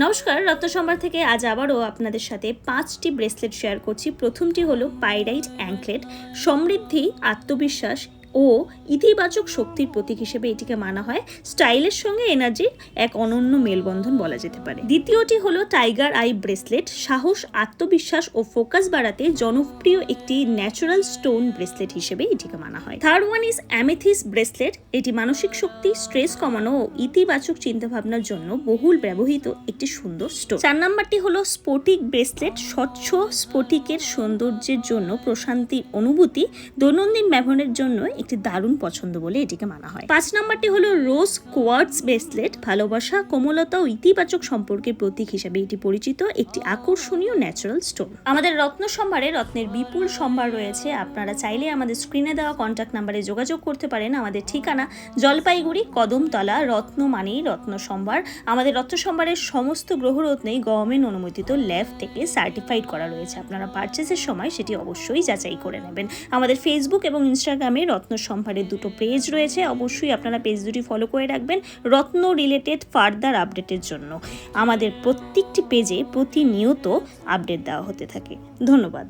নমস্কার, রত্নসম্ভার থেকে আজ আবারও আপনাদের সাথে 5টি ব্রেসলেট শেয়ার করছি। প্রথমটি হলো পাইরাইট অ্যাঙ্কলেট। সমৃদ্ধি, আত্মবিশ্বাস ও ইতিবাচক শক্তির প্রতীক হিসেবে এটিকে মানা হয়। স্টাইলের সঙ্গে এনার্জির এক অনন্য মেলবন্ধন বলা যেতে পারে। দ্বিতীয়টি হলো টাইগার আই ব্রেসলেট। সাহস, আত্মবিশ্বাস ও ফোকাস বাড়াতে জনপ্রিয় একটি ন্যাচারাল স্টোন ব্রেসলেট হিসেবে এটিকে মানা হয়। Third one is amethyst bracelet. এটি মানসিক শক্তি, স্ট্রেস কমানো ও ইতিবাচক চিন্তাভাবনার জন্য বহুল ব্যবহৃত একটি সুন্দর স্টোন। 4 নাম্বারটি হলো স্ফটিক ব্রেসলেট। স্বচ্ছ স্ফটিকের সৌন্দর্যের জন্য প্রশান্তির অনুভূতি, দৈনন্দিন ব্যবহারের জন্য একটি দারুণ পছন্দ বলে এটিকে মানা হয়। 5 নাম্বারটি হলো রোজ কোয়ার্টজ ব্রেসলেট। ভালোবাসা, কোমলতা ও ইতিবাচক সম্পর্কের প্রতীক হিসেবে এটি পরিচিত একটি আকর্ষণীয় ন্যাচারাল স্টোন। আমাদের রত্ন সম্ভারে রত্নের বিপুল সম্ভার রয়েছে। আপনারা চাইলে আমাদের স্ক্রিনে দেওয়া কন্ট্যাক্ট নাম্বারে যোগাযোগ করতে পারেন। আমাদের ঠিকানা জলপাইগুড়ি, কদমতলা। রত্ন মানেই রত্ন সম্ভার। আমাদের রত্ন সম্ভারের সমস্ত গ্রহরত্নেই গভর্নমেন্ট অনুমোদিত ল্যাব থেকে সার্টিফাইড করা রয়েছে। আপনারা পারচেসের সময় সেটি অবশ্যই যাচাই করে নেবেন। আমাদের ফেসবুক এবং ইনস্টাগ্রামে রত্ন সম্ভারের দুটো পেজ রয়েছে, অবশ্যই আপনারা পেজ দুটি ফলো করে রাখবেন রত্ন রিলেটেড ফার্দার আপডেটের জন্য। আমাদের প্রত্যেকটি পেজে প্রতিনিয়ত আপডেট দেওয়া হতে থাকে। ধন্যবাদ।